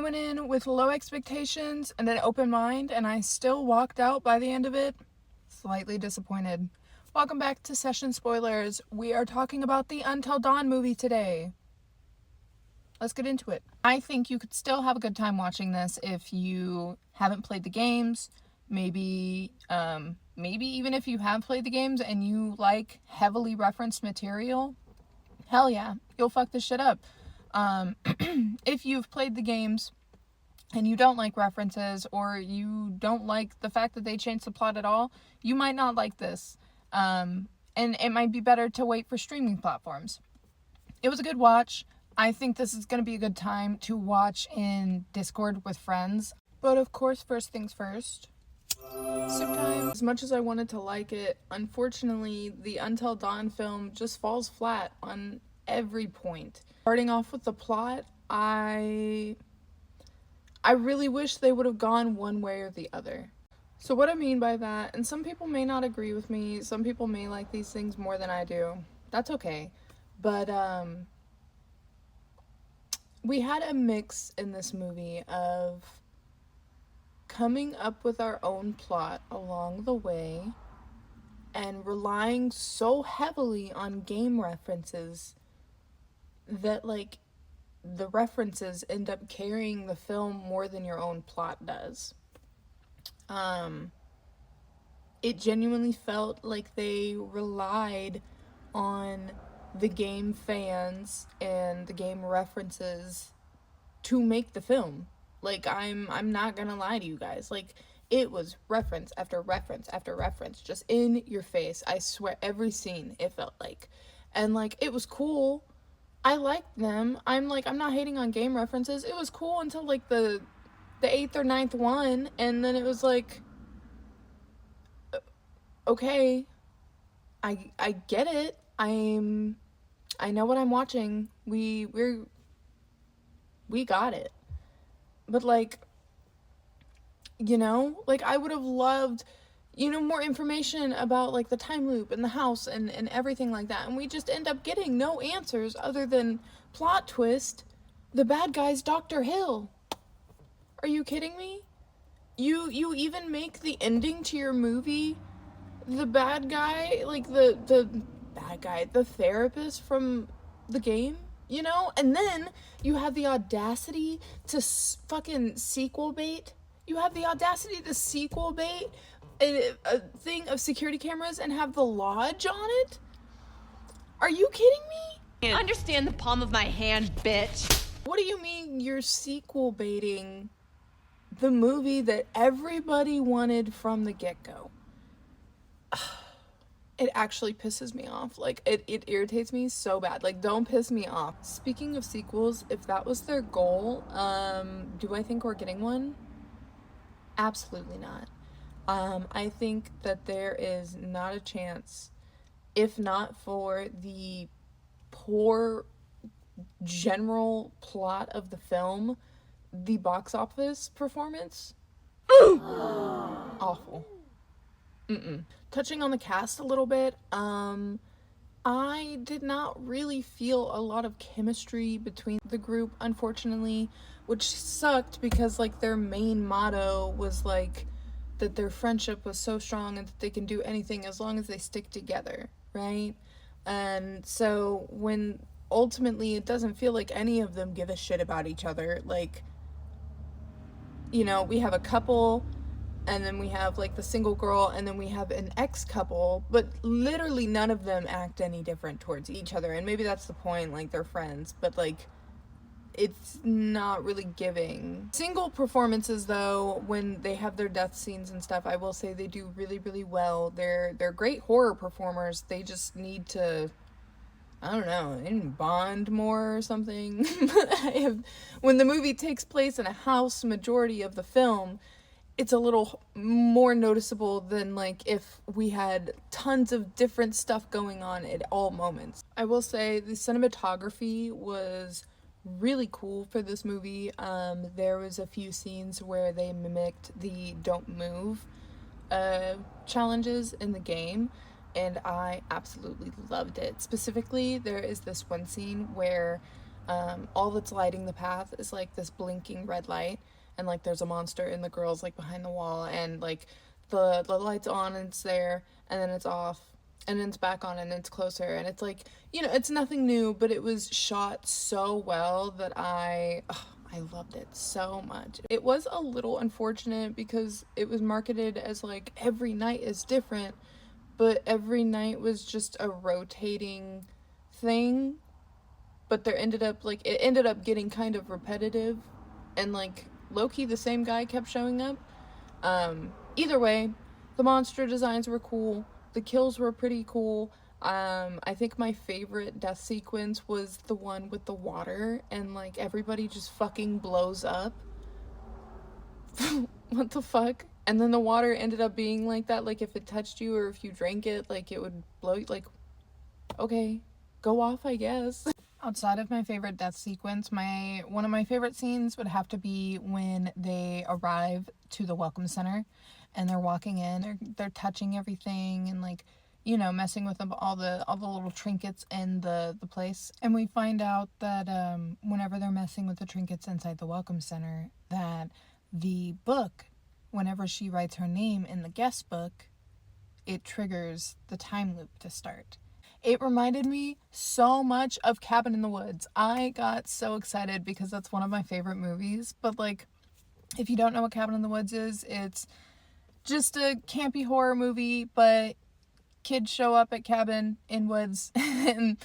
went in with low expectations and an open mind, and I still walked out by the end of it slightly disappointed. Welcome back to Session Spoilers. We are talking about the Until Dawn movie today. Let's get into it. I think you could still have a good time watching this if you haven't played the games. Maybe even if you have played the games and you like heavily referenced material, hell yeah, you'll fuck this shit up. If you've played the games and you don't like references, or you don't like the fact that they changed the plot at all, you might not like this. And it might be better to wait for streaming platforms. It was a good watch. I think this is going to be a good time to watch in Discord with friends. But of course, first things first. Soup time. As much as I wanted to like it, unfortunately, the Until Dawn film just falls flat on every point. Starting off with the plot, I really wish they would have gone one way or the other. So what I mean by that, and some people may not agree with me, some people may like these things more than I do. That's okay. But we had a mix in this movie of coming up with our own plot along the way and relying so heavily on game references that, like, the references end up carrying the film more than your own plot does. It genuinely felt like they relied on the game fans and the game references to make the film. Like, I'm not gonna lie to you guys. Like, it was reference after reference after reference, just in your face. I swear, every scene, it felt like. And, like, it was cool. I liked them. I'm not hating on game references. It was cool until, like, the 8th or 9th one, and then it was like, okay, I get it. I know what I'm watching. We got it. But, like, you know, like, I would have loved, you know, more information about, like, the time loop and the house and everything like that. And we just end up getting no answers other than plot twist. The bad guy's Dr. Hill. Are you kidding me? You even make the ending to your movie the bad guy, like the bad guy, the therapist from the game, you know? And then you have the audacity to fucking sequel bait. You have the audacity to sequel bait a thing of security cameras and have the lodge on it? Are you kidding me? Understand the palm of my hand, bitch. What do you mean you're sequel baiting the movie that everybody wanted from the get-go? It actually pisses me off. Like, it irritates me so bad. Like, don't piss me off. Speaking of sequels, if that was their goal, do I think we're getting one? Absolutely not. I think that there is not a chance, if not for the poor general plot of the film, the box office performance, awful. Touching on the cast a little bit, I did not really feel a lot of chemistry between the group, unfortunately, which sucked because, like, their main motto was, like, that their friendship was so strong and that they can do anything as long as they stick together, right? And so when ultimately it doesn't feel like any of them give a shit about each other, like, you know, we have a couple, and then we have, like, the single girl, and then we have an ex-couple, but literally none of them act any different towards each other. And maybe that's the point, like, they're friends, but, like, it's not really giving. Single performances, though, when they have their death scenes and stuff, I will say they do really, really well. They're great horror performers. They just need to, I don't know, they need to bond more or something. When the movie takes place in a house majority of the film, it's a little more noticeable than, like, if we had tons of different stuff going on at all moments. I will say the cinematography was really cool for this movie. There was a few scenes where they mimicked the don't move challenges in the game, and I absolutely loved it. Specifically, there is this one scene where all that's lighting the path is like this blinking red light, and like there's a monster and the girl's like behind the wall, and like the light's on and it's there, and then it's off, and then it's back on and it's closer, and it's like, you know, it's nothing new, but it was shot so well that I loved it so much. It was a little unfortunate because it was marketed as like every night is different, but every night was just a rotating thing. But it ended up getting kind of repetitive, and like low-key the same guy kept showing up. Either way, the monster designs were cool, the kills were pretty cool. I think my favorite death sequence was the one with the water, and like everybody just fucking blows up. What the fuck? And then the water ended up being like that, like if it touched you or if you drank it, like it would blow you. Like, okay, go off, I guess. Outside of my favorite death sequence, one of my favorite scenes would have to be when they arrive to the welcome center and they're walking in, they're touching everything and like, you know, messing with them, all the little trinkets in the place. And we find out that whenever they're messing with the trinkets inside the welcome center, that the book, whenever she writes her name in the guest book, it triggers the time loop to start. It reminded me so much of Cabin in the Woods. I got so excited because that's one of my favorite movies. But like, if you don't know what Cabin in the Woods is, it's just a campy horror movie, but kids show up at cabin in woods and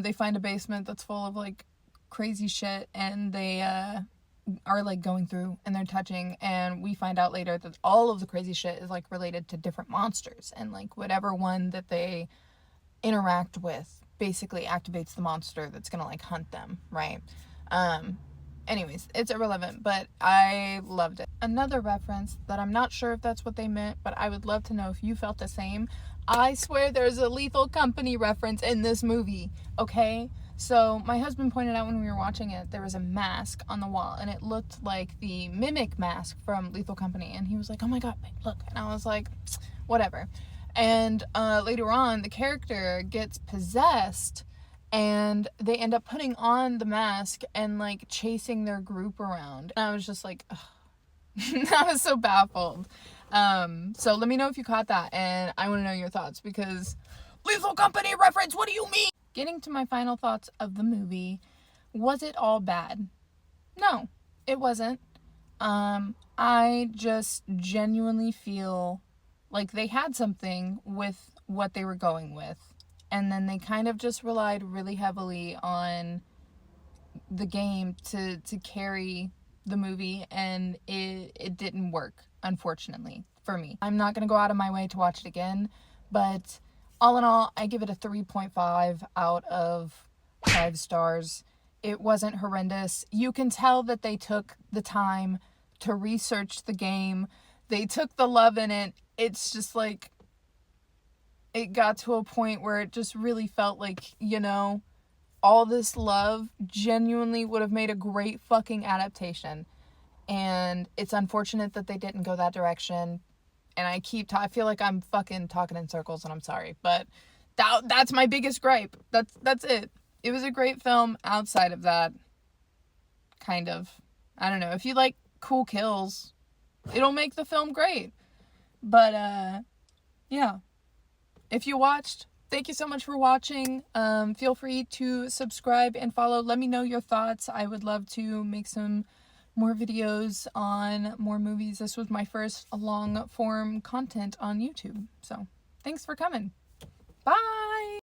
they find a basement that's full of like crazy shit, and they are like going through and they're touching, and we find out later that all of the crazy shit is like related to different monsters, and like whatever one that they interact with basically activates the monster that's gonna like hunt them, right? Anyways, it's irrelevant, but I loved it. Another reference that I'm not sure if that's what they meant, but I would love to know if you felt the same. I swear there's a Lethal Company reference in this movie, okay? So my husband pointed out when we were watching it, there was a mask on the wall, and it looked like the mimic mask from Lethal Company, and he was like, oh my god, babe, look. And I was like, whatever. And later on, the character gets possessed, and they end up putting on the mask and like chasing their group around. And I was just like, ugh. I was so baffled. So let me know if you caught that, and I want to know your thoughts, because Lethal Company reference, what do you mean? Getting to my final thoughts of the movie, was it all bad? No, it wasn't. I just genuinely feel like they had something with what they were going with, and then they kind of just relied really heavily on the game to carry the movie, and it didn't work, unfortunately, for me. I'm not going to go out of my way to watch it again, but all in all, I give it a 3.5 out of 5 stars. It wasn't horrendous. You can tell that they took the time to research the game. They took the love in it. It's just like, it got to a point where it just really felt like, you know, all this love genuinely would have made a great fucking adaptation. And it's unfortunate that they didn't go that direction. And I feel like I'm fucking talking in circles, and I'm sorry, but that's my biggest gripe. That's it. It was a great film outside of that. Kind of. I don't know. If you like cool kills, it'll make the film great. But, yeah. If you watched, thank you so much for watching. Feel free to subscribe and follow. Let me know your thoughts. I would love to make some more videos on more movies. This was my first long form content on YouTube. So thanks for coming. Bye.